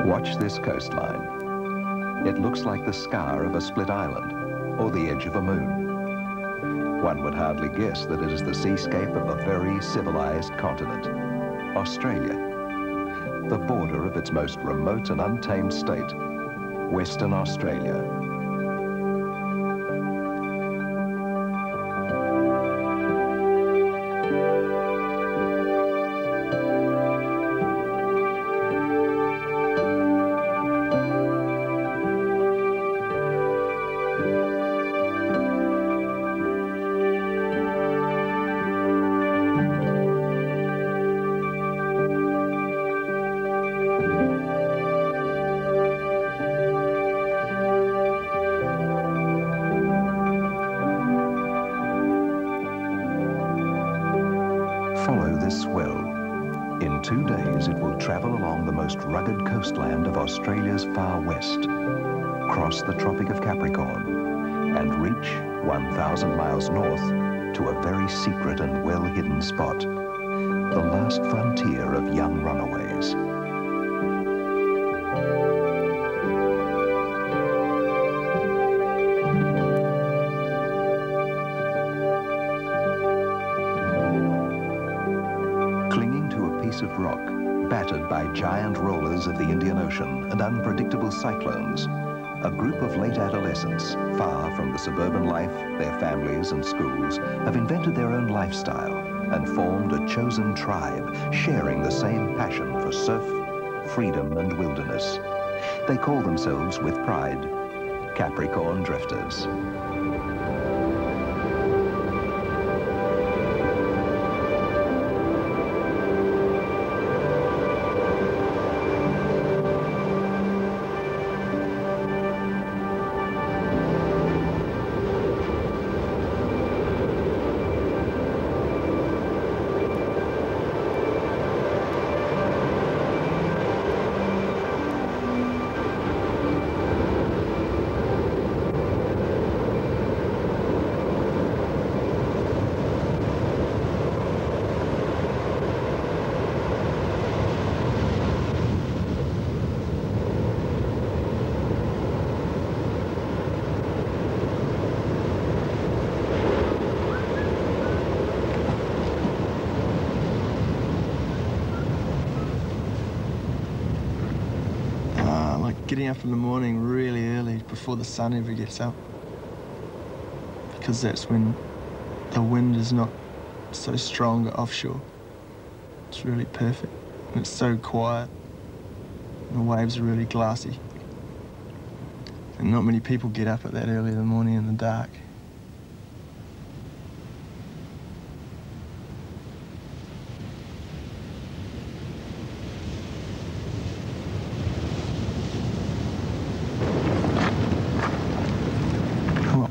Watch this coastline. It looks like the scar of a split island or the edge of a moon. One would hardly guess that it is the seascape of a very civilized continent, Australia, the border of its most remote and untamed state, Western Australia. Follow this swell. In 2 days, it will travel along the most rugged coastland of Australia's far west, cross the Tropic of Capricorn, and reach 1,000 miles north to a very secret and well-hidden spot, the last frontier of young runaways. Of rock, battered by giant rollers of the Indian Ocean and unpredictable cyclones, a group of late adolescents, far from the suburban life, their families and schools, have invented their own lifestyle and formed a chosen tribe, sharing the same passion for surf, freedom and wilderness. They call themselves, with pride, Capricorn Drifters. Getting up in the morning really early before the sun ever gets up, because that's when the wind is not so strong offshore. It's really perfect, and it's so quiet, and the waves are really glassy, and not many people get up at that early in the morning in the dark.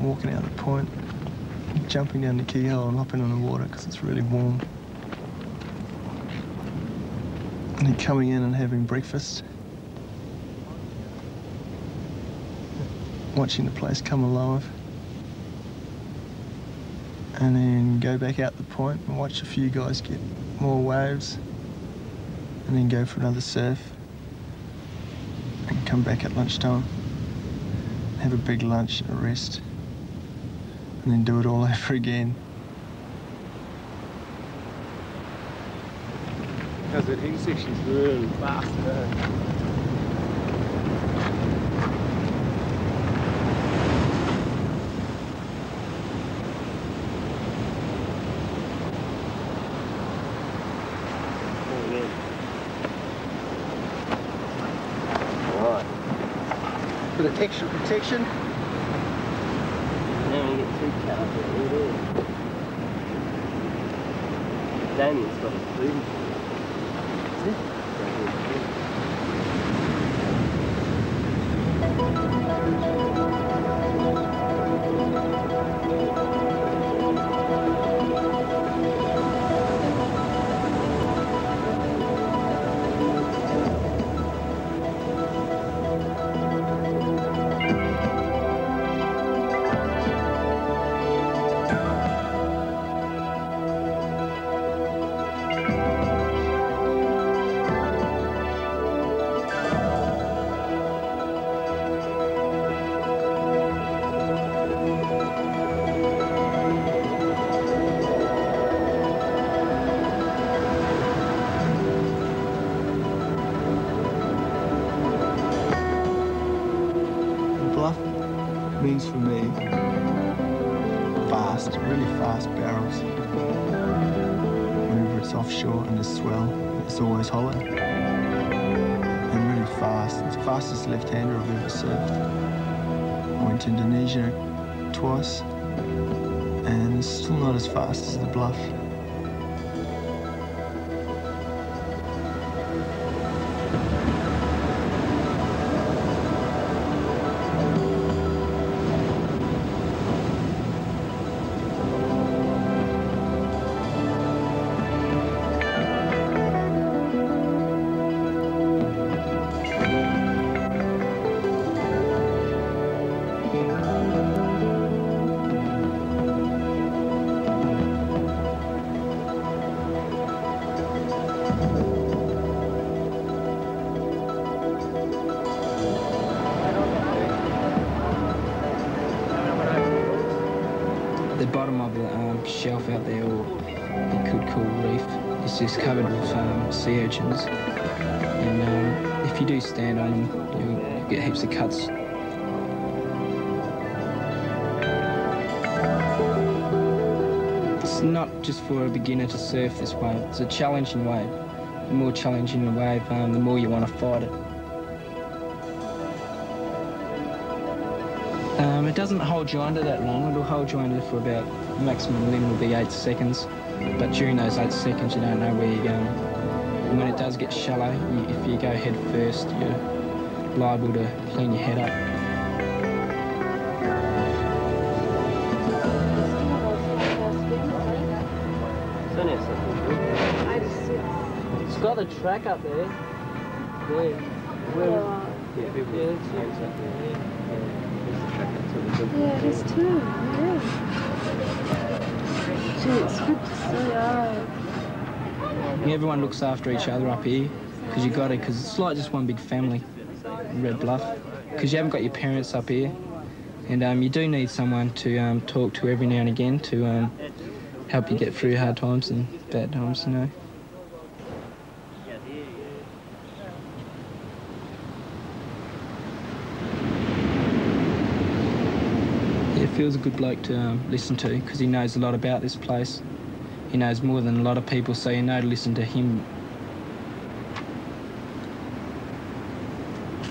Walking out the point, jumping down the keyhole and hopping on the water because it's really warm. And then coming in and having breakfast. Watching the place come alive. And then go back out the point and watch a few guys get more waves. And then go for another surf. And come back at lunchtime. Have a big lunch and a rest. And then do it all over again. Because the hill section's really fast. Alright. For the texture protection. Daniel's got his food. Is it? means for me fast, really fast barrels. Whenever it's offshore and there's swell, it's always hollow. And really fast. It's the fastest left-hander I've ever surfed. I went to Indonesia twice, and it's still not as fast as the Bluff. The bottom of the shelf out there, or you could call reef, is just covered with sea urchins. And if you do stand on them, you'll get heaps of cuts. It's not just for a beginner to surf this wave. It's a challenging wave. The more challenging the wave, the more you want to fight it. It doesn't hold you under that long. It'll hold you under for about, the maximum limit will be 8 seconds. But during those 8 seconds, you don't know where you're going. And when it does get shallow, if you go head first, you're liable to clean your head up. It's got a track up there. There. Yeah, people hands up there. Yeah, it is too. Yeah. Gee, it's good to see. Everyone looks after each other up here, because you got to, because it's like just one big family, Red Bluff. Because you haven't got your parents up here, and you do need someone to talk to every now and again to help you get through hard times and bad times, you know. Phil's a good bloke to listen to, because he knows a lot about this place. He knows more than a lot of people, so you know to listen to him.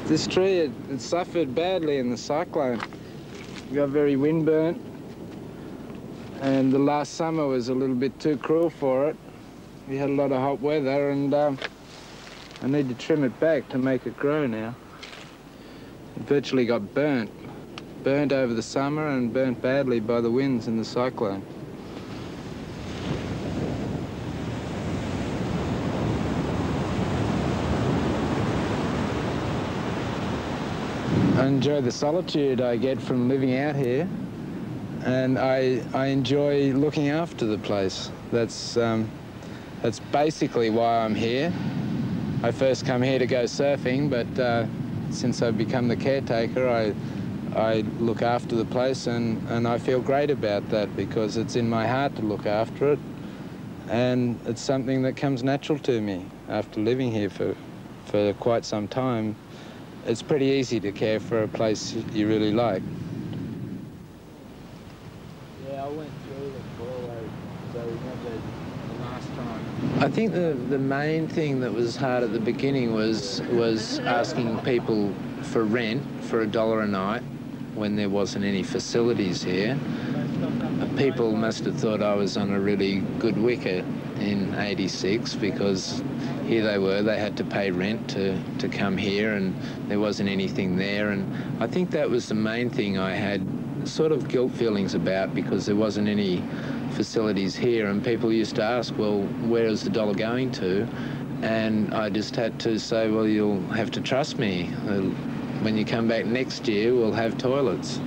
This tree, it suffered badly in the cyclone. It got very windburnt, and the last summer was a little bit too cruel for it. We had a lot of hot weather, and I need to trim it back to make it grow now. It virtually got burnt over the summer and burnt badly by the winds in the cyclone. I enjoy the solitude I get from living out here, and I enjoy looking after the place. That's basically why I'm here. I first come here to go surfing, but since I've become the caretaker, I look after the place, and I feel great about that, because it's in my heart to look after it, and it's something that comes natural to me after living here for quite some time. It's pretty easy to care for a place you really like. Yeah, I went through the four-way, so I remember the last time. I think the main thing that was hard at the beginning was asking people for rent for $1 a night when there wasn't any facilities here. People must have thought I was on a really good wicket in '86, because here they were, they had to pay rent to come here, and there wasn't anything there. And I think that was the main thing I had sort of guilt feelings about, because there wasn't any facilities here, and people used to ask, well, where is the dollar going to? And I just had to say, well, you'll have to trust me. When you come back next year, we'll have toilets.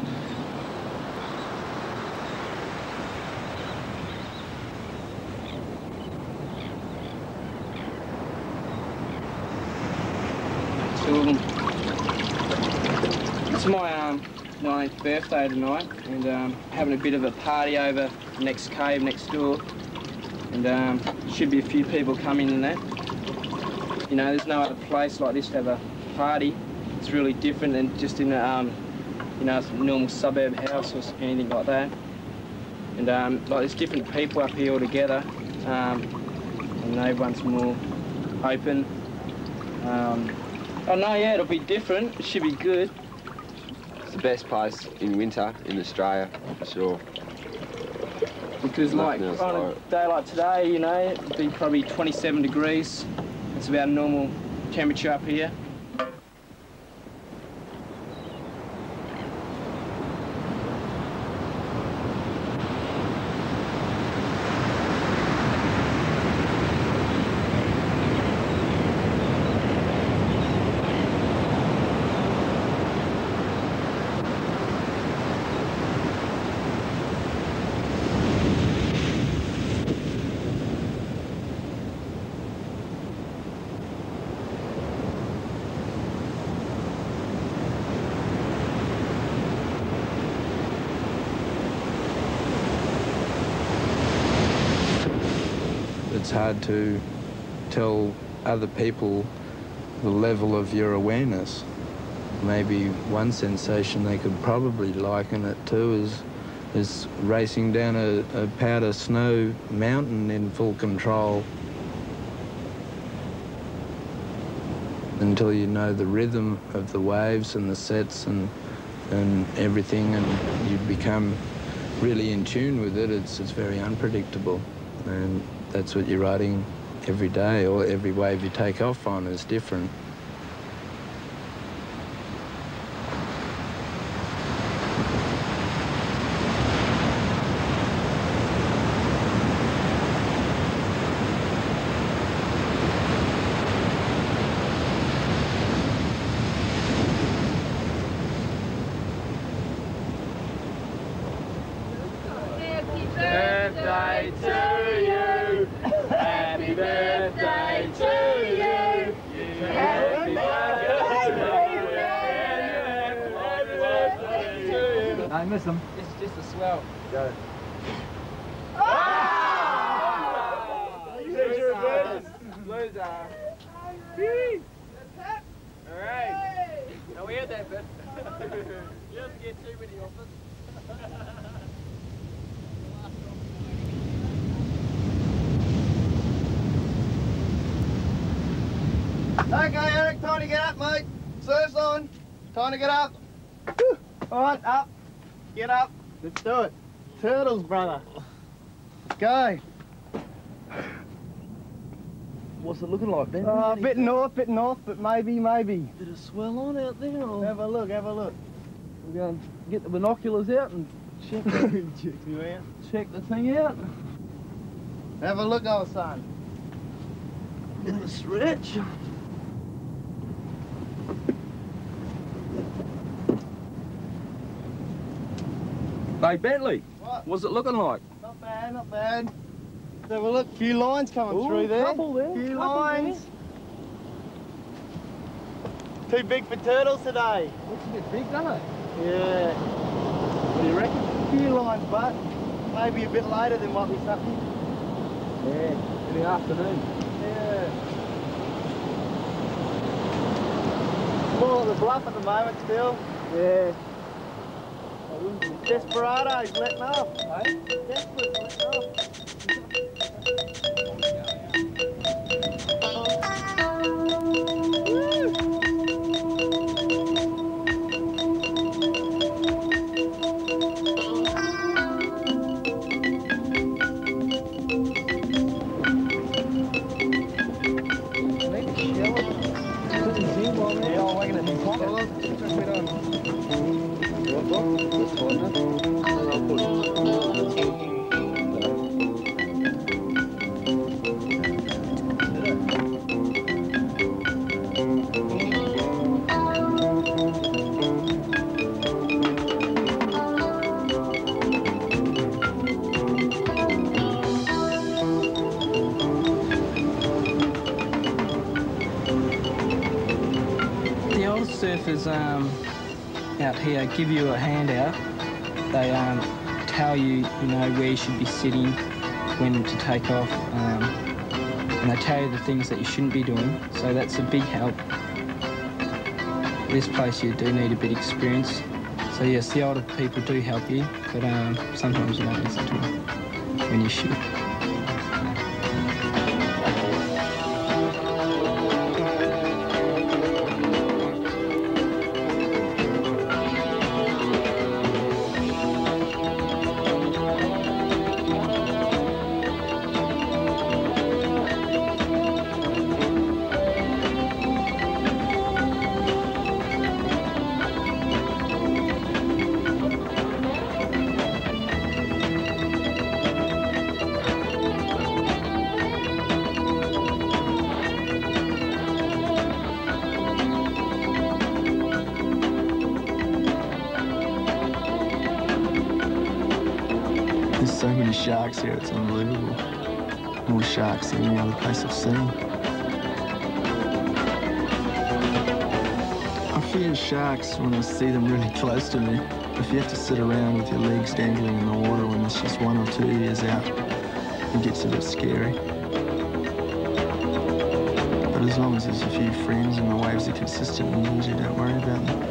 So, it's my 9th birthday tonight, and having a bit of a party over the next cave next door, and should be a few people coming in there. You know, there's no other place like this to have a party. It's really different than just in a you know, a normal suburb house or anything like that. And like there's different people up here all together, and everyone's more open. I know, yeah, it'll be different. It should be good. It's the best place in winter in Australia, for sure. Because like on a day like today, you know, it'd be probably 27 degrees. It's about normal temperature up here. It's hard to tell other people the level of your awareness. Maybe one sensation they could probably liken it to is racing down a powder snow mountain in full control until you know the rhythm of the waves and the sets and everything, and you become really in tune with it. It's very unpredictable, and that's what you're riding every day, or every wave you take off on is different. Birthday to you! Happy birthday to you! Happy birthday to you! I miss them. This is just a swell. Go. Loser. Alright. Now we had that bit. You don't get too many offers. Okay, Eric, time to get up, mate. Surf's on. Time to get up. Whew. All right, up. Get up. Let's do it. Turtles, brother. Let's go. What's it looking like, Ben? Bit north, but maybe. Bit of swell on out there, or Have a look. we're going to get the binoculars out and check check the thing out. Have a look, old son. Bit of a stretch. Hey, Bentley, What? what's it looking like? Not bad. Have a look. Few lines coming through there. Couple there. Few couple lines. Too big for turtles today. There. Looks a bit big, doesn't it? Yeah. What do you reckon? Few lines, but maybe a bit later there might be something. Yeah, in the afternoon. Yeah. More at the Bluff at the moment still. Yeah. Desperado's letting off. Hey? Desperate letting off. Surfers out here give you a handout. They tell you, where you should be sitting, when to take off, and they tell you the things that you shouldn't be doing. So that's a big help. This place you do need a bit of experience, So yes, the older people do help you, but sometimes you don't listen to them when you should. There's so many sharks here, it's unbelievable. More sharks than any other place I've seen. I fear sharks when I see them really close to me. If you have to sit around with your legs dangling in the water when there's just 1 or 2 ears out, it gets a bit scary. But as long as there's a few friends and the waves are consistent, you usually don't worry about them.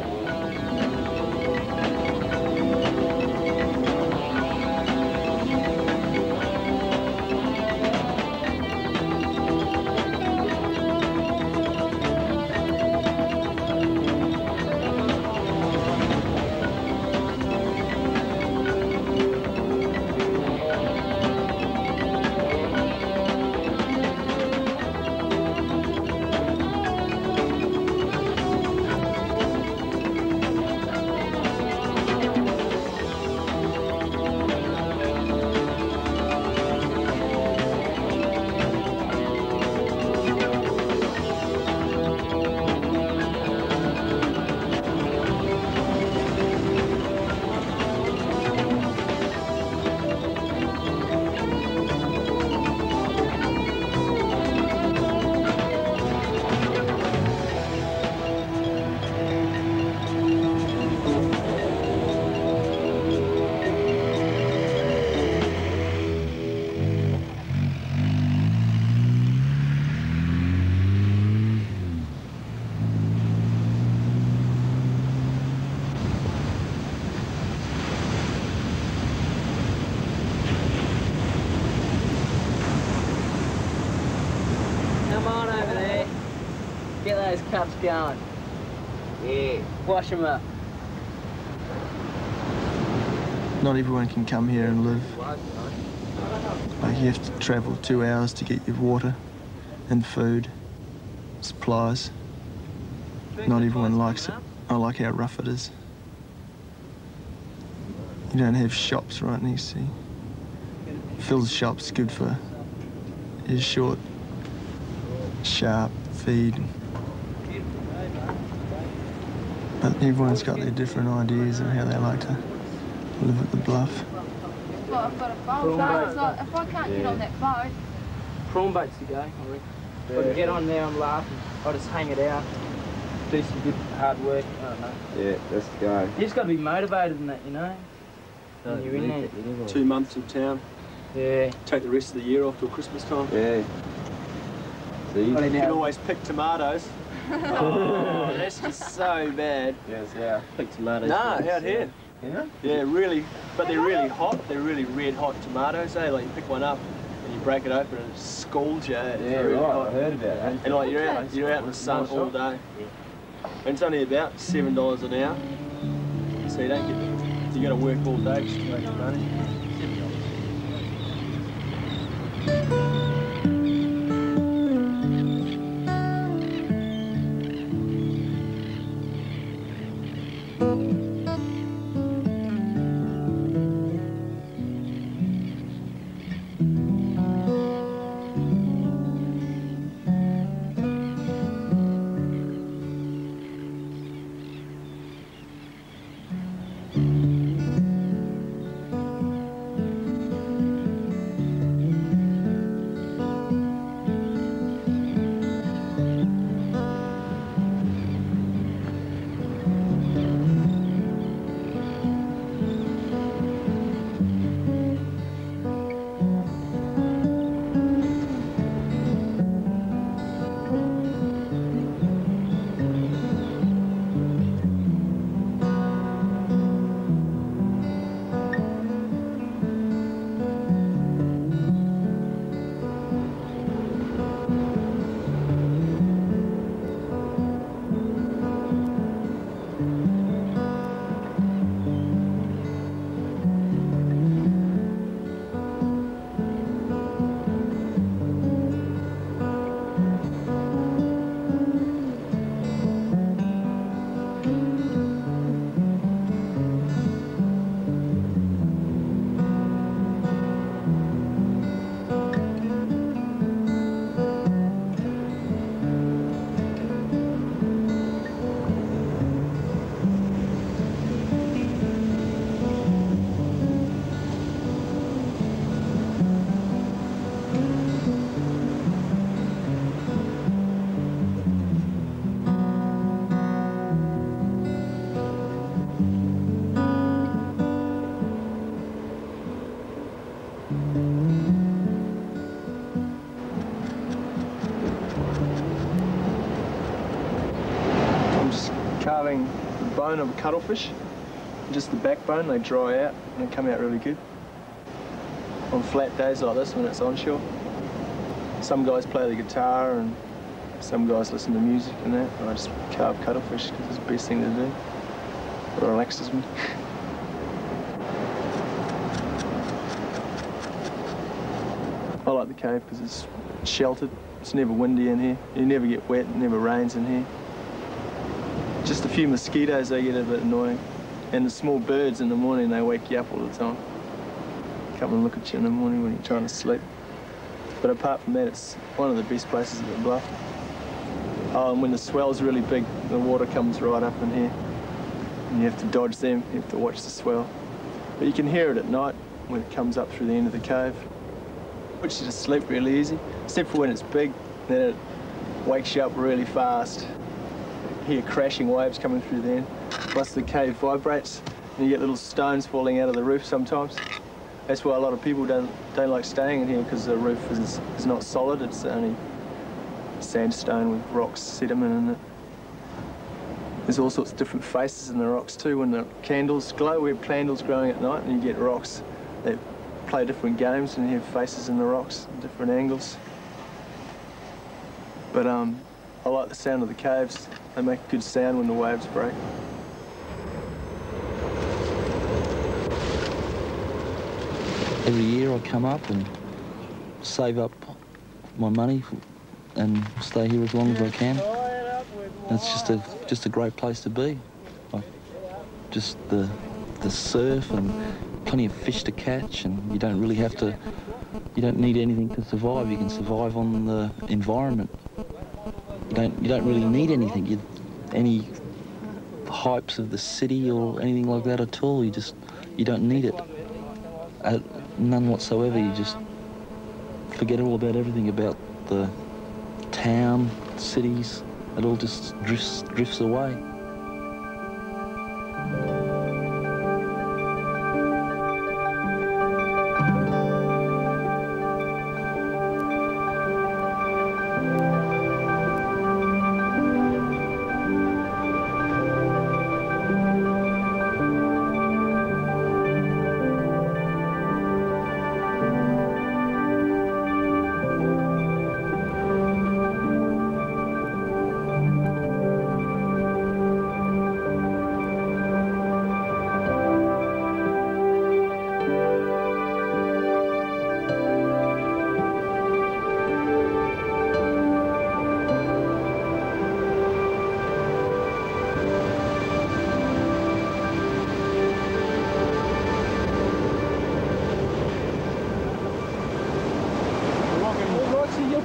Come on over there. Get those cups going. Yeah. Wash them up. Not everyone can come here and live. Like you have to travel 2 hours to get your water and food, supplies. Not everyone likes it. I like how rough it is. You don't have shops right next to you. Phil's shop's good for his short, sharp feed. But everyone's got their different ideas of how they like to live at the Bluff. I've got a boat, so if I can't get on that boat... Prawn boats to go, I reckon. If I can get on there and laugh, I'll just hang it out, do some good hard work, I don't know. Yeah, let's go. You just got to be motivated in that, you know? When you're in there. 2 months in town. Yeah. Take the rest of the year off till Christmas time. Yeah. See? You can always pick tomatoes. Oh, that's just so bad. Yes, yeah. Pick tomatoes. Nah, out here. Yeah? Yeah, really, but they're really hot. They're really red hot tomatoes, eh? Like you pick one up and you break it open and it scalds you. It's Yeah, really right. hot. I heard about that. And like you're out in the sun all day. And it's only about $7 an hour. So you don't get, you got to work all day just to make your money. boiling the bone of a cuttlefish, just the backbone. They dry out and they come out really good. On flat days like this when it's onshore. Some guys play the guitar and some guys listen to music and that. And I just carve cuttlefish because it's the best thing to do. It relaxes me. I like the cave because it's sheltered. It's never windy in here. You never get wet, it never rains in here. Just a few mosquitoes, they get a bit annoying. And the small birds in the morning, they wake you up all the time. Come and look at you in the morning when you're trying to sleep. But apart from that, it's one of the best places at the Bluff. Oh, and when the swell's really big, the water comes right up in here. And you have to dodge them, you have to watch the swell. But you can hear it at night when it comes up through the end of the cave. Puts you to sleep really easy, except for when it's big, then it wakes you up really fast. You hear crashing waves coming through there. Plus the cave vibrates, and you get little stones falling out of the roof sometimes. That's why a lot of people don't like staying in here, because the roof is not solid, it's only sandstone with rocks, sediment in it. There's all sorts of different faces in the rocks too. When the candles glow, we have candles glowing at night, and you get rocks that play different games, and you have faces in the rocks, different angles. But I like the sound of the caves. They make a good sound when the waves break. Every year I come up and save up my money and stay here as long as I can. It's just a great place to be. Like, just the surf and plenty of fish to catch, and you don't really have to, you don't need anything to survive. You can survive on the environment. You don't really need anything. Any hypes of the city or anything like that at all. You don't need it. None whatsoever. You just forget all about everything about the town, cities. It all just drifts away.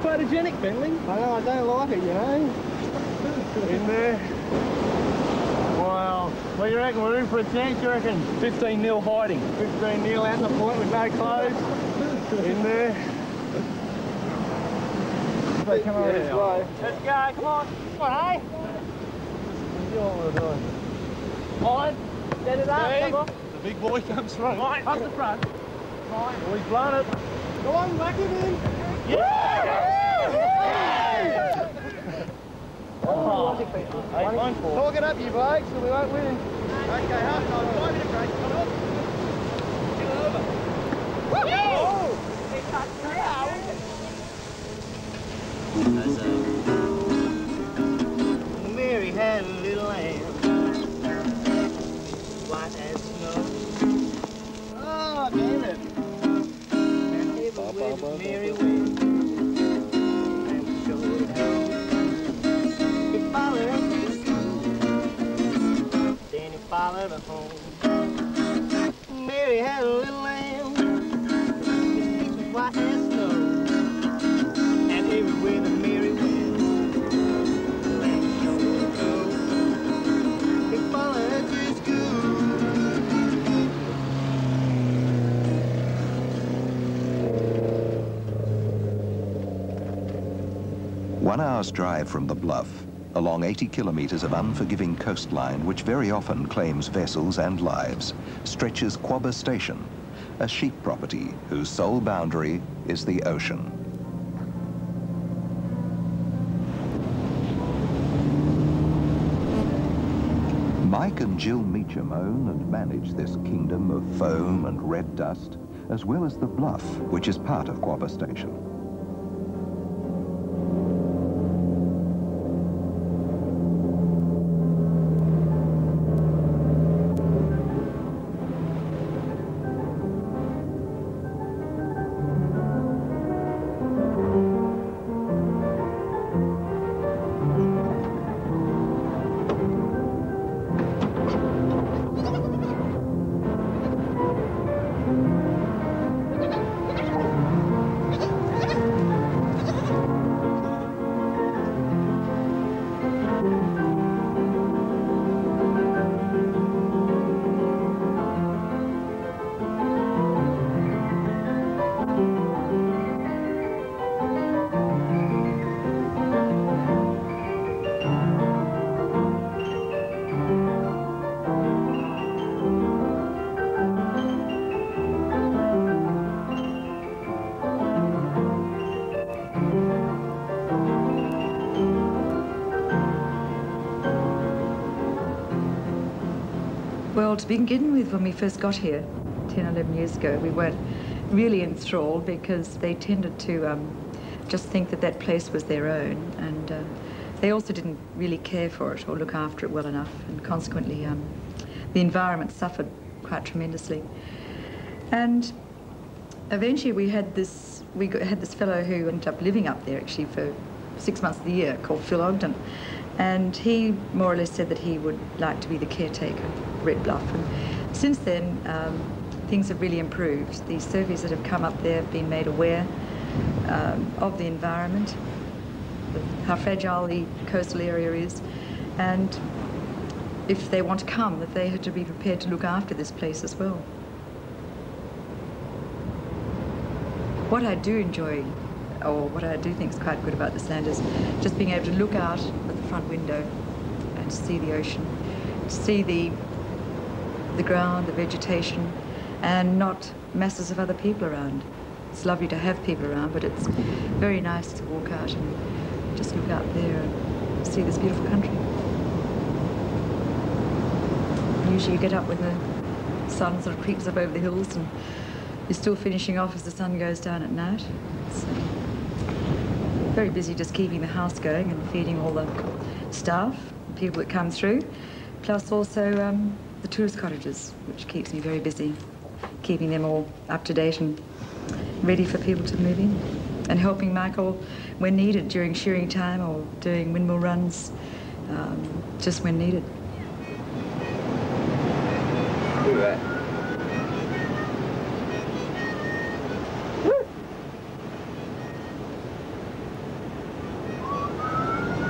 Photogenic, Bentley. I know, I don't like it, you know. In there. Wow. What do you reckon? We're in for a chance, you reckon? 15-0 hiding. 15-0 out the point with no clothes. In there. They come over this way. Let's go, come on. Come on, hey? You know what we're doing. On. Set it up, come on. The big boy comes through. Right, up the front. Right. We've blown it. Go on, whack him in. Yeah! Talk it up, you blokes, so we won't win. Okay, half time, 5 minute break. Come on. Get it over. Woo! Mary had a little lamb, white as snow. Oh, damn it. And everywhere Mary went, and we showed her. He followed her to school, then he followed her home. Mary had a little lamb, his feet was white as snow, and everywhere that Mary went, the lamb showed her go. He followed her to school. 1 hour's drive from the Bluff, along 80 kilometres of unforgiving coastline which very often claims vessels and lives, stretches Quobba Station, a sheep property whose sole boundary is the ocean. Mike and Jill Meacham own and manage this kingdom of foam and red dust, as well as the Bluff, which is part of Quappa Station. Well, to begin with, when we first got here 10, 11 years ago, we weren't really enthralled because they tended to just think that that place was their own, and they also didn't really care for it or look after it well enough, and consequently the environment suffered quite tremendously. And eventually we had this fellow who ended up living up there actually for 6 months of the year, called Phil Ogden. And he more or less said that he would like to be the caretaker of Red Bluff. And since then, things have really improved. The surveys that have come up there have been made aware of the environment, how fragile the coastal area is, and if they want to come, that they have to be prepared to look after this place as well. What I do enjoy, or what I do think is quite good about this land, is just being able to look out at the front window and see the ocean, see the ground, the vegetation, and not masses of other people around. It's lovely to have people around, but it's very nice to walk out and just look out there and see this beautiful country. Usually you get up when the sun sort of creeps up over the hills and you're still finishing off as the sun goes down at night. It's very busy just keeping the house going and feeding all the staff, people that come through, plus also the tourist cottages, which keeps me very busy, keeping them all up to date and ready for people to move in, and helping Michael when needed during shearing time or doing windmill runs, just when needed. Look at that.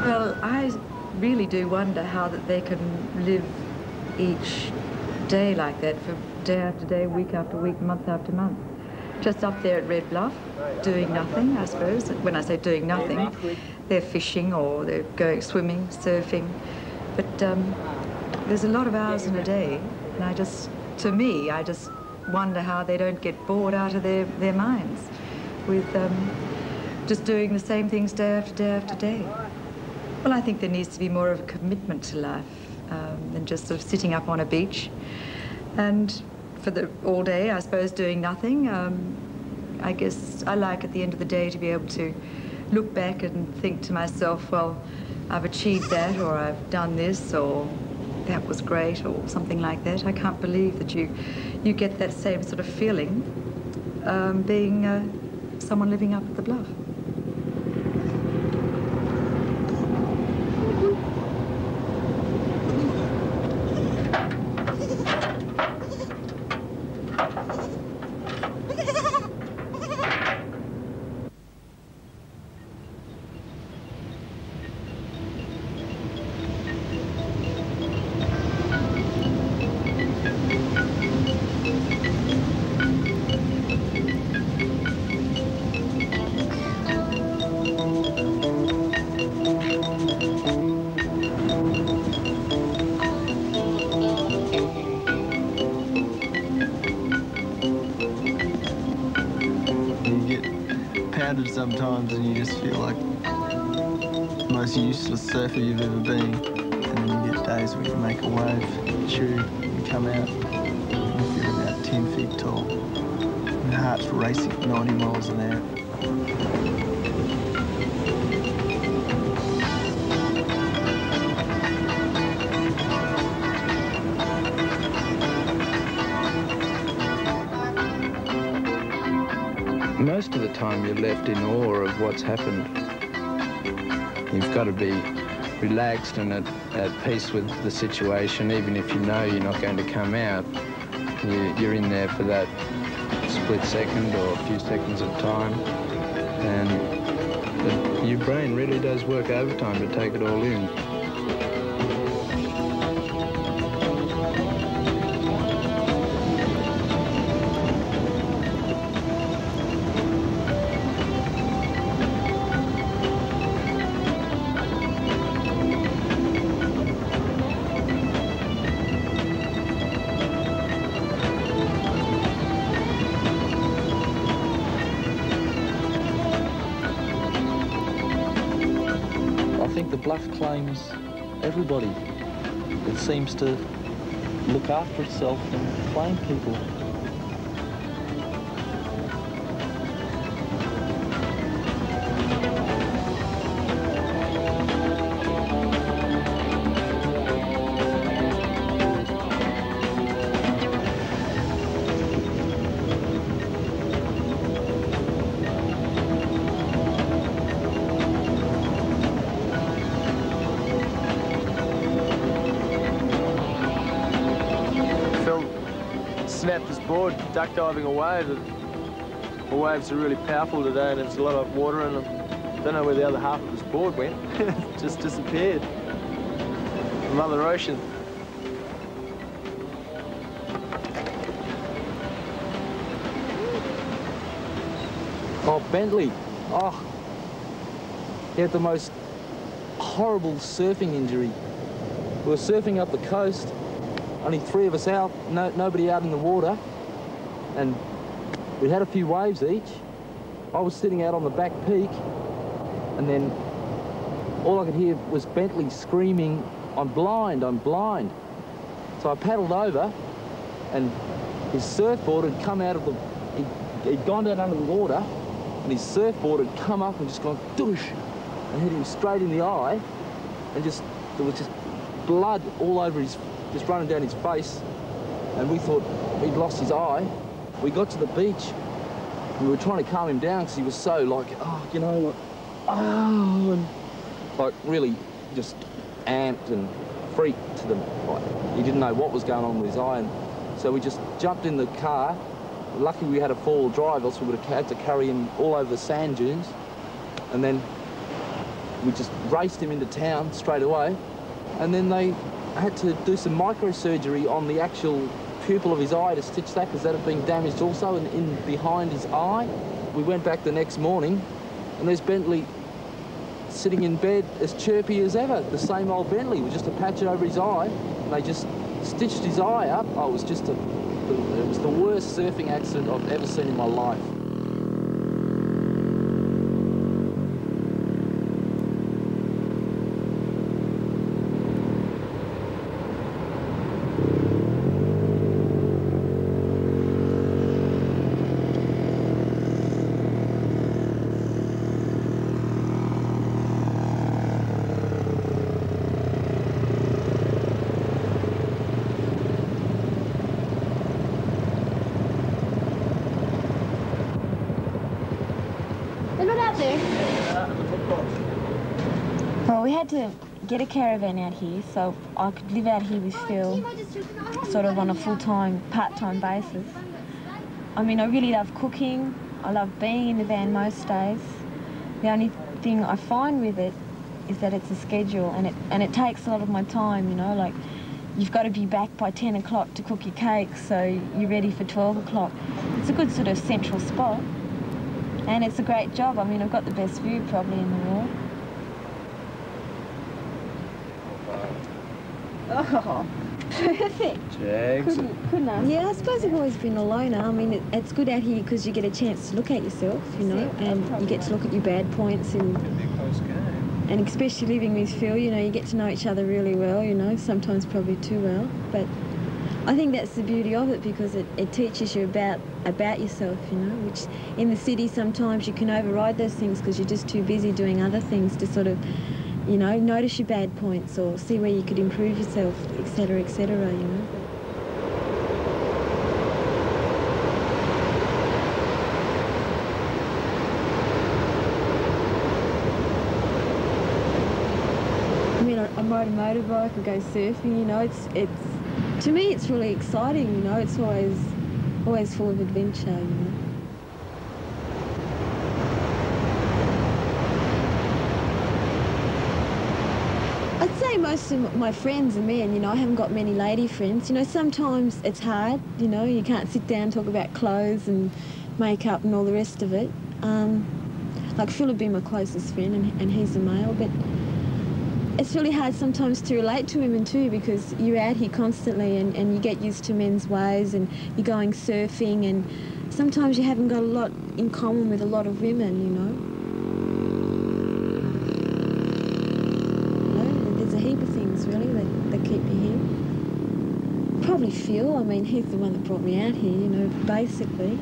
Well, I really do wonder how that they can live each day like that, for day after day, week after week, month after month. Just up there at Red Bluff, doing nothing, I suppose. When I say doing nothing, they're fishing or they're going swimming, surfing. But there's a lot of hours in a day, and I just wonder how they don't get bored out of their minds with just doing the same things day after day after day. Well, I think there needs to be more of a commitment to life than just sort of sitting up on a beach and for all day, I suppose, doing nothing. I guess I like at the end of the day to be able to look back and think to myself, well, I've achieved that, or I've done this, or that was great, or something like that. I can't believe that you get that same sort of feeling being someone living up at the Bluff. Sometimes, and you just feel like the most useless surfer you've ever been, and then you get days where you make a wave, tube, and come out, and you feel about 10 feet tall. And your heart's racing at 90 miles an hour. Most of the time you're left in awe of what's happened. You've got to be relaxed and at peace with the situation, even if you know you're not going to come out. You're in there for that split second or a few seconds of time, and your brain really does work overtime to take it all in. The Bluff claims everybody. It seems to look after itself and claim people. Snapped his board, duck diving a wave. The waves are really powerful today and there's a lot of water in them. Don't know where the other half of his board went. It just disappeared. Mother Ocean. Oh, Bentley. Oh, he had the most horrible surfing injury. We were surfing up the coast. Only 3 of us out, nobody out in the water, and we had a few waves each. I was sitting out on the back peak, and then all I could hear was Bentley screaming, I'm blind, I'm blind. So I paddled over, and his surfboard had come out of the, he'd gone down under the water, and his surfboard had come up and just gone doosh, and hit him straight in the eye, and there was just blood all over his, just running down his face, and we thought he'd lost his eye. We got to the beach, and we were trying to calm him down because he was so like, oh, you know, like, oh, and like really just amped and freaked to the, like, he didn't know what was going on with his eye, and so we just jumped in the car. Lucky we had a 4-wheel drive, else we would have had to carry him all over the sand dunes, and then we just raced him into town straight away, and then they had to do some microsurgery on the actual pupil of his eye to stitch that because that had been damaged also in behind his eye. We went back the next morning and there's Bentley sitting in bed as chirpy as ever, the same old Bentley with just a patch over his eye, and they just stitched his eye up. Oh, it was just it was the worst surfing accident I've ever seen in my life. Well, we had to get a caravan out here so I could live out here with Phil sort of on a full-time, part-time basis. I mean, I really love cooking. I love being in the van most days. The only thing I find with it is that it's a schedule and it takes a lot of my time, you know, like you've got to be back by 10 o'clock to cook your cake so you're ready for 12 o'clock. It's a good sort of central spot and it's a great job. I mean, I've got the best view probably in the world. Oh, perfect. Jags. Couldn't I? Yeah, I suppose I've always been a loner. I mean, it's good out here because you get a chance to look at yourself, you know, and you get to look at your bad points and And especially living with Phil, you know, you get to know each other really well, you know, sometimes probably too well. But I think that's the beauty of it, because it teaches you about yourself, you know, which in the city sometimes you can override those things because you're just too busy doing other things to sort of, you know, notice your bad points or see where you could improve yourself, etc., you know. I mean, I ride a motorbike, I go surfing, you know, it's to me it's really exciting, you know, it's always full of adventure, you know. I'd say most of my friends are men, you know, I haven't got many lady friends. You know, sometimes it's hard, you know, you can't sit down and talk about clothes and makeup and all the rest of it. Like Phil would be my closest friend and he's a male, but it's really hard sometimes to relate to women too, because you're out here constantly and you get used to men's ways and you're going surfing, and sometimes you haven't got a lot in common with a lot of women, you know. There's a heap of things really that keep me here. Probably Phil, I mean, he's the one that brought me out here, you know, basically.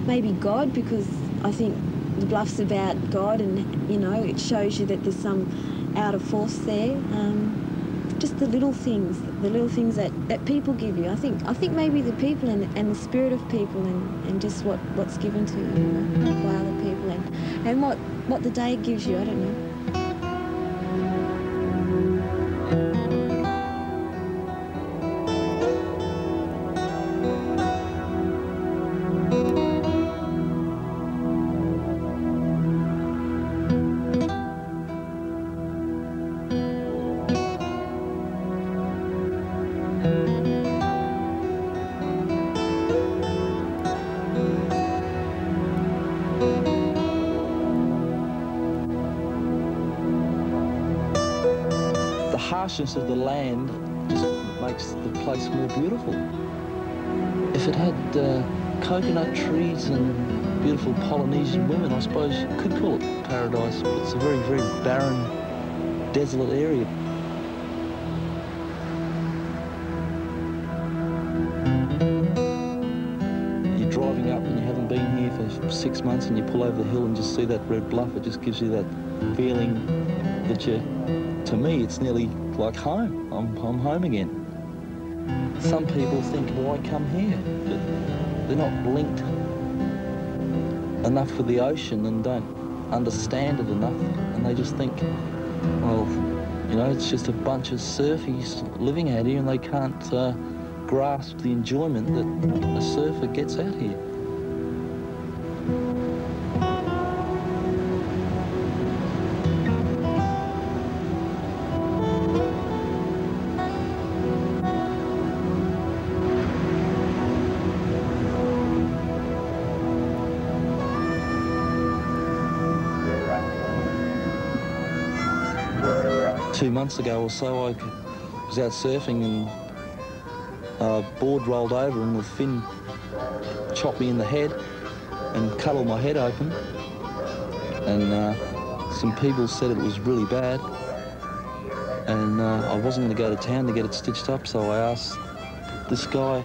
Maybe God, because I think the Bluff's about God, and, you know, it shows you that there's some outer force there. Just the little things that people give you. I think maybe the people and the spirit of people and just what's given to you, you know, by other people, and what the day gives you, I don't know. The harshness of the land just makes the place more beautiful. If it had coconut trees and beautiful Polynesian women, I suppose you could call it paradise, but it's a very, very barren, desolate area. You're driving up and you haven't been here for 6 months and you pull over the hill and just see that red bluff. It just gives you that feeling that to me, it's nearly like home. I'm home again. Some people think, why come here? But they're not linked enough with the ocean and don't understand it enough. And they just think, well, you know, it's just a bunch of surfies living out here and they can't grasp the enjoyment that a surfer gets out here. Two months ago or so, I was out surfing and a board rolled over and the fin chopped me in the head and cut all my head open. And some people said it was really bad. And I wasn't going to go to town to get it stitched up, so I asked this guy,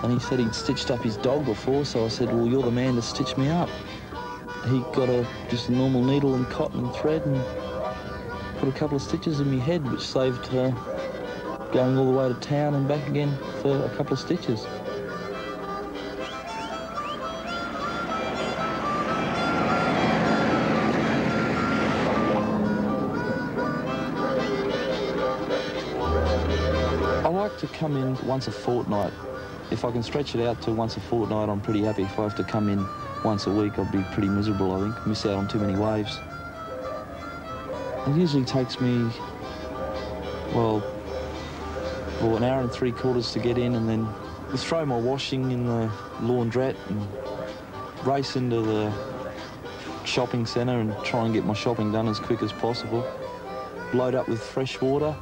and he said he'd stitched up his dog before, so I said, well, you're the man to stitch me up. He got just a normal needle and cotton and thread and put a couple of stitches in my head, which saved going all the way to town and back again for a couple of stitches. I like to come in once a fortnight. If I can stretch it out to once a fortnight, I'm pretty happy. If I have to come in once a week, I'd be pretty miserable, I think. Miss out on too many waves. It usually takes me, well, an hour and 3/4 to get in, and then throw my washing in the laundrette and race into the shopping centre and try and get my shopping done as quick as possible. Load up with fresh water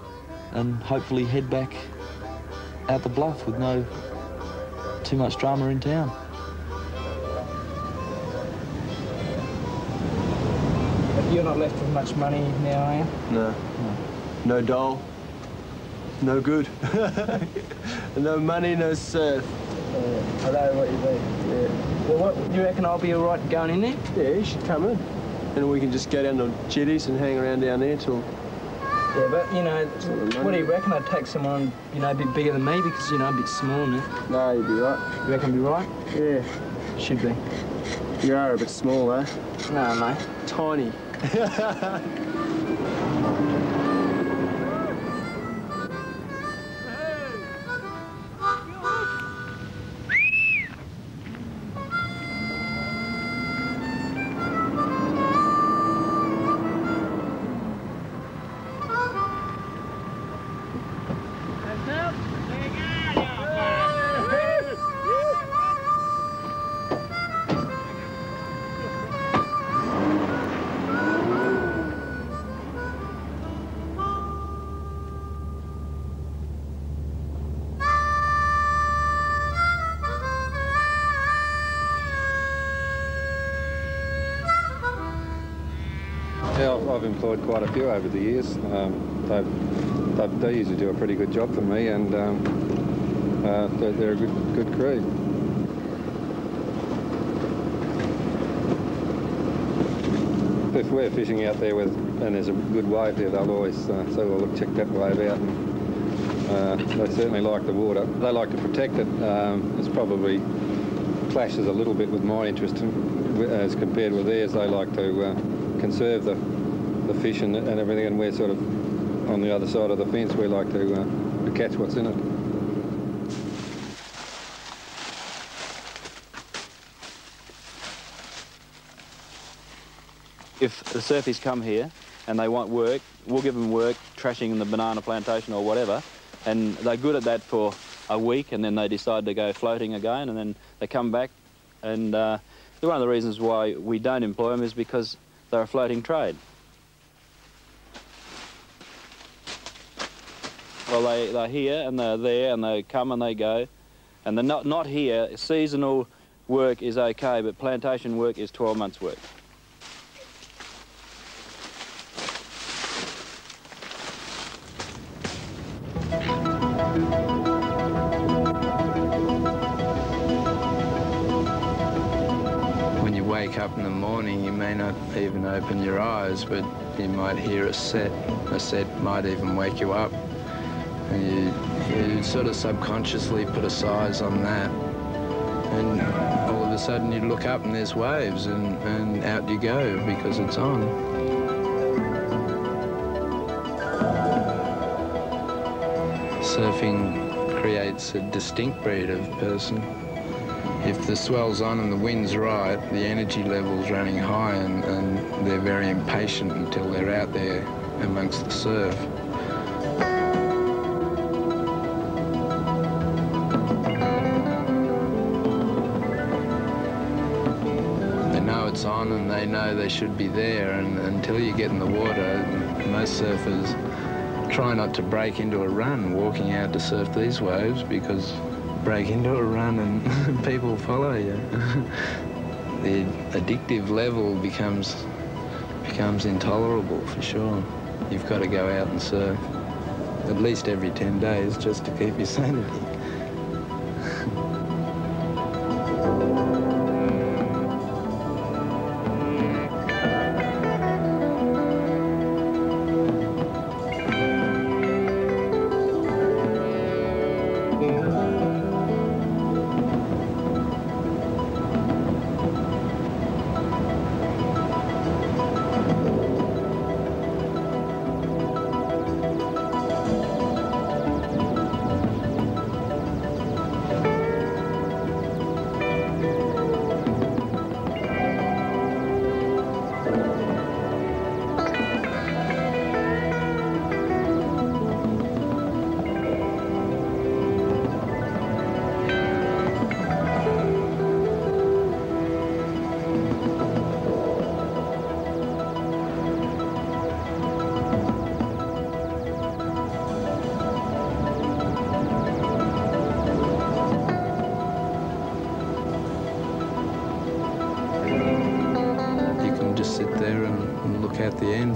and hopefully head back out the Bluff with no too much drama in town. You're not left with much money now, are you? No. No doll. No good. No money, no surf. I know what you mean. Yeah. Well, what, you reckon I'll be all right going in there? Yeah, you should come in. And we can just go down to jetties and hang around down there till... Yeah, but, you know, what do you reckon? I'd take someone, you know, a bit bigger than me because, you know, a bit small, man. No, you'd be right. You reckon I'd be right? Yeah. Should be. You are a bit small, though. No, mate. Tiny. Yeah, I've employed quite a few over the years. They usually do a pretty good job for me, and they're a good crew. If we're fishing out there and there's a good wave there, they'll always say, well, look, check that wave out. And they certainly like the water. They like to protect it. It's probably clashes a little bit with my interest as compared with theirs. They like to conserve the fish and everything, and we're sort of on the other side of the fence. We like to catch what's in it. If the surfies come here and they want work, we'll give them work trashing in the banana plantation or whatever, and they're good at that for a week, and then they decide to go floating again, and then they come back. And one of the reasons why we don't employ them is because they're a floating trade. Well, they're here and they're there and they come and they go, and they're not here. Seasonal work is okay, but plantation work is 12 months' work. When you wake up in the morning, you may not even open your eyes, but you might hear a set. A set might even wake you up. And you sort of subconsciously put a size on that. And all of a sudden you look up and there's waves, and out you go because it's on. Surfing creates a distinct breed of person. If the swell's on and the wind's right, the energy level's running high, and they're very impatient until they're out there amongst the surf. They know it's on and they know they should be there, and until you get in the water, most surfers try not to break into a run walking out to surf these waves, because break into a run and people follow you. The addictive level becomes intolerable for sure. You've got to go out and surf at least every 10 days just to keep your sanity.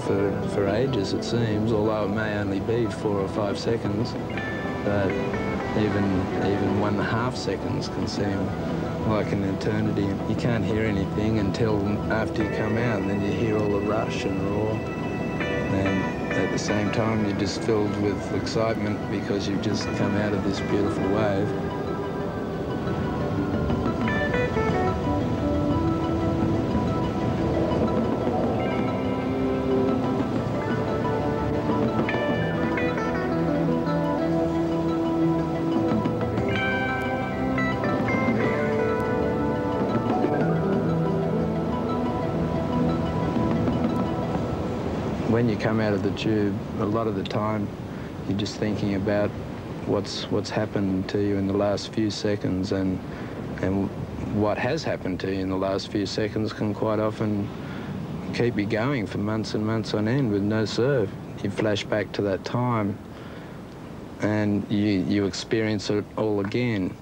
for ages, it seems, although it may only be 4 or 5 seconds. But even 1.5 seconds can seem like an eternity. You can't hear anything until after you come out, and then you hear all the rush and roar. And at the same time, you're just filled with excitement because you've just come out of this beautiful wave. When you come out of the tube, a lot of the time you're just thinking about what's happened to you in the last few seconds, and what has happened to you in the last few seconds can quite often keep you going for months and months on end with no serve. You flash back to that time and you experience it all again.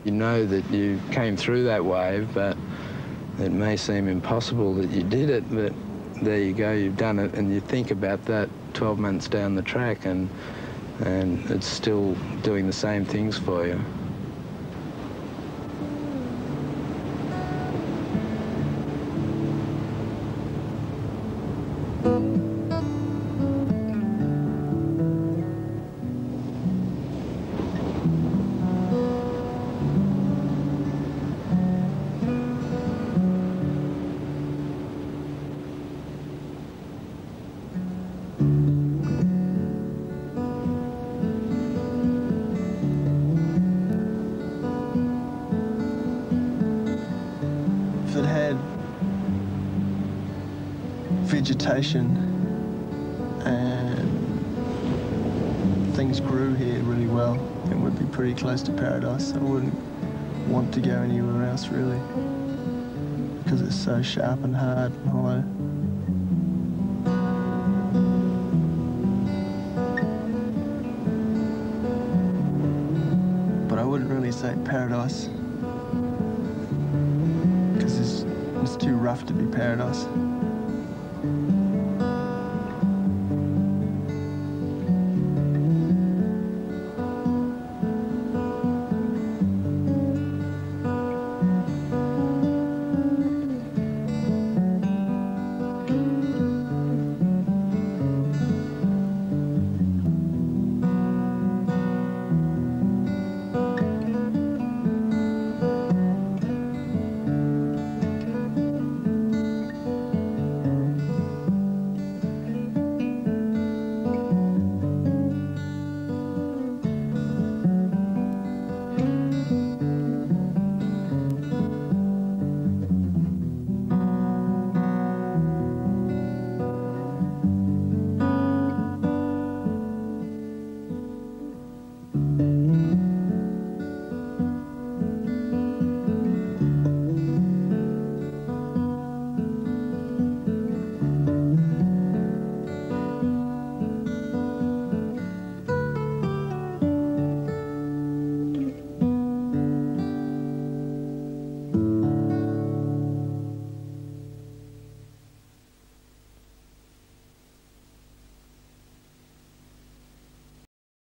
You know that you came through that wave, but it may seem impossible that you did it, but there you go, you've done it, and you think about that 12 months down the track, and it's still doing the same things for you. If it had vegetation and things grew here really well, it would be pretty close to paradise. I wouldn't want to go anywhere else really, because it's so sharp and hard and hollow. But I wouldn't really say paradise, because it's too rough to be paradise.